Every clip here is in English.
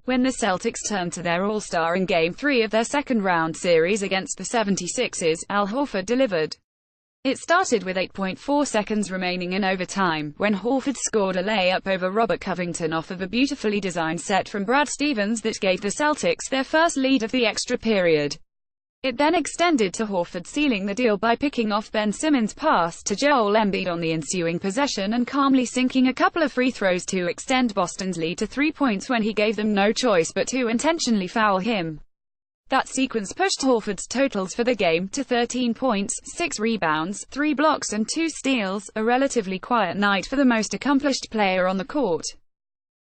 When the Celtics turned to their All-Star in Game 3 of their second-round series against the 76ers, Al Horford delivered. It started with 8.4 seconds remaining in overtime, when Horford scored a layup over Robert Covington off of a beautifully designed set from Brad Stevens that gave the Celtics their first lead of the extra period. It then extended to Horford sealing the deal by picking off Ben Simmons' pass to Joel Embiid on the ensuing possession and calmly sinking a couple of free throws to extend Boston's lead to 3 points when he gave them no choice but to intentionally foul him. That sequence pushed Horford's totals for the game to 13 points, 6 rebounds, 3 blocks and 2 steals, a relatively quiet night for the most accomplished player on the court.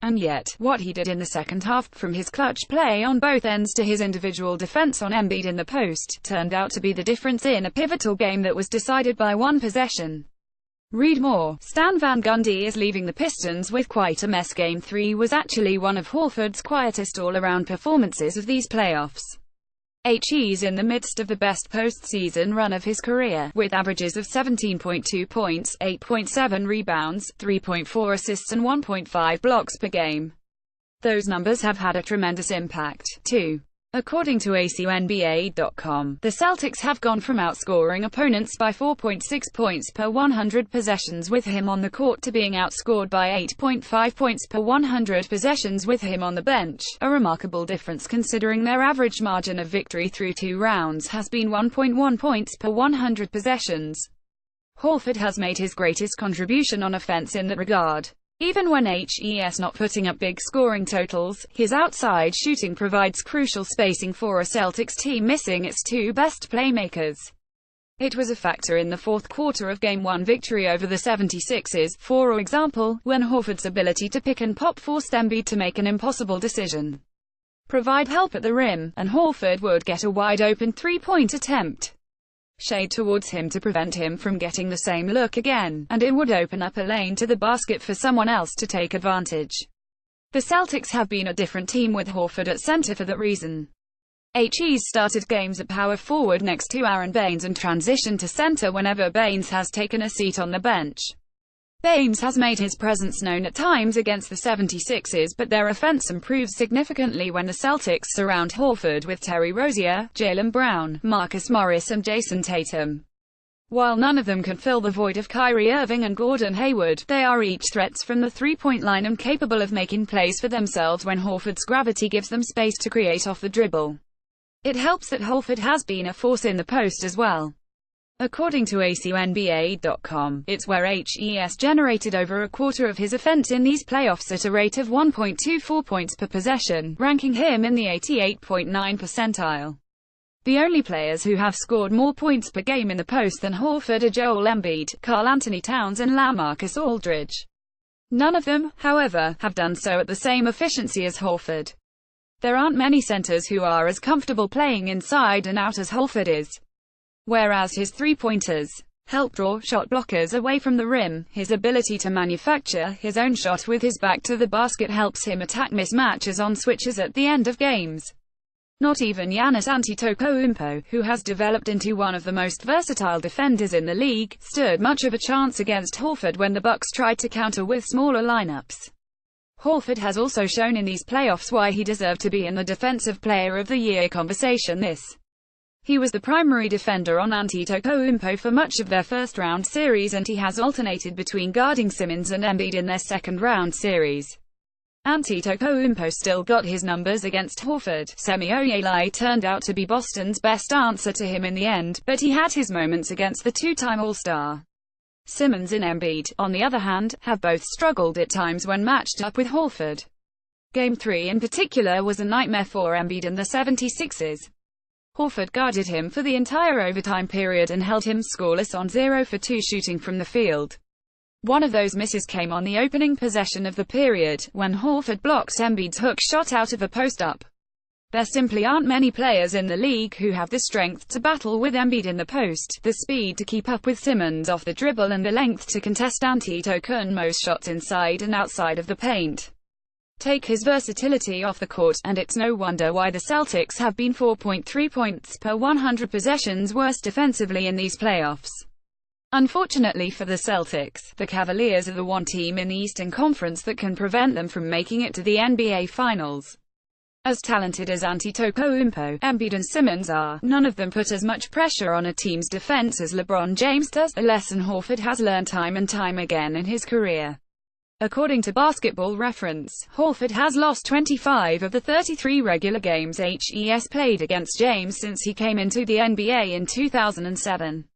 And yet, what he did in the second half, from his clutch play on both ends to his individual defense on Embiid in the post, turned out to be the difference in a pivotal game that was decided by one possession. Read more. Stan Van Gundy is leaving the Pistons with quite a mess. Game 3 was actually one of Horford's quietest all-around performances of these playoffs. He's in the midst of the best postseason run of his career, with averages of 17.2 points, 8.7 rebounds, 3.4 assists and 1.5 blocks per game. Those numbers have had a tremendous impact, too. According to ACNBA.com, the Celtics have gone from outscoring opponents by 4.6 points per 100 possessions with him on the court to being outscored by 8.5 points per 100 possessions with him on the bench, a remarkable difference considering their average margin of victory through 2 rounds has been 1.1 points per 100 possessions. Horford has made his greatest contribution on offense in that regard. Even when he's not putting up big scoring totals, his outside shooting provides crucial spacing for a Celtics team missing its 2 best playmakers. It was a factor in the fourth quarter of Game 1 victory over the 76ers, for example, when Horford's ability to pick and pop forced Embiid to make an impossible decision. Provide help at the rim, and Horford would get a wide-open three-point attempt. Shade towards him to prevent him from getting the same look again, and it would open up a lane to the basket for someone else to take advantage. The Celtics have been a different team with Horford at center for that reason. He's started games at power forward next to Aaron Baines and transitioned to center whenever Baines has taken a seat on the bench. Baines has made his presence known at times against the 76ers, but their offense improves significantly when the Celtics surround Horford with Terry Rozier, Jaylen Brown, Marcus Morris and Jason Tatum. While none of them can fill the void of Kyrie Irving and Gordon Hayward, they are each threats from the three-point line and capable of making plays for themselves when Horford's gravity gives them space to create off the dribble. It helps that Horford has been a force in the post as well. According to ACNBA.com, it's where he's generated over a quarter of his offense in these playoffs at a rate of 1.24 points per possession, ranking him in the 88.9 percentile. The only players who have scored more points per game in the post than Horford are Joel Embiid, Karl Anthony Towns and LaMarcus Aldridge. None of them, however, have done so at the same efficiency as Horford. There aren't many centers who are as comfortable playing inside and out as Horford is. Whereas his three-pointers help draw shot blockers away from the rim, his ability to manufacture his own shot with his back to the basket helps him attack mismatches on switches at the end of games. Not even Giannis Antetokounmpo, who has developed into one of the most versatile defenders in the league, stood much of a chance against Horford when the Bucks tried to counter with smaller lineups. Horford has also shown in these playoffs why he deserved to be in the Defensive Player of the Year conversation. He was the primary defender on Antetokounmpo for much of their first-round series, and he has alternated between guarding Simmons and Embiid in their second-round series. Antetokounmpo still got his numbers against Horford. Semi Ojeleye turned out to be Boston's best answer to him in the end, but he had his moments against the two-time All-Star. Simmons and Embiid, on the other hand, have both struggled at times when matched up with Horford. Game 3 in particular was a nightmare for Embiid and the 76ers. Horford guarded him for the entire overtime period and held him scoreless on 0 for 2 shooting from the field. One of those misses came on the opening possession of the period, when Horford blocked Embiid's hook shot out of a post-up. There simply aren't many players in the league who have the strength to battle with Embiid in the post, the speed to keep up with Simmons off the dribble and the length to contest Antetokounmpo's shots inside and outside of the paint. Take his versatility off the court, and it's no wonder why the Celtics have been 4.3 points per 100 possessions worse defensively in these playoffs. Unfortunately for the Celtics, the Cavaliers are the one team in the Eastern Conference that can prevent them from making it to the NBA Finals. As talented as Antetokounmpo, Embiid and Simmons are, none of them put as much pressure on a team's defense as LeBron James does, a lesson Horford has learned time and time again in his career. According to Basketball Reference, Horford has lost 25 of the 33 regular games HES played against James since he came into the NBA in 2007.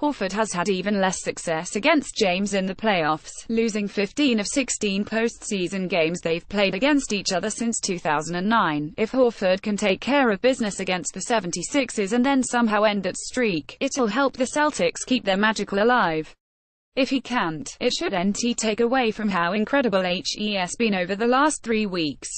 Horford has had even less success against James in the playoffs, losing 15 of 16 postseason games they've played against each other since 2009. If Horford can take care of business against the 76ers and then somehow end that streak, it'll help the Celtics keep their magical alive. If he can't, it should take away from how incredible HES been over the last 3 weeks.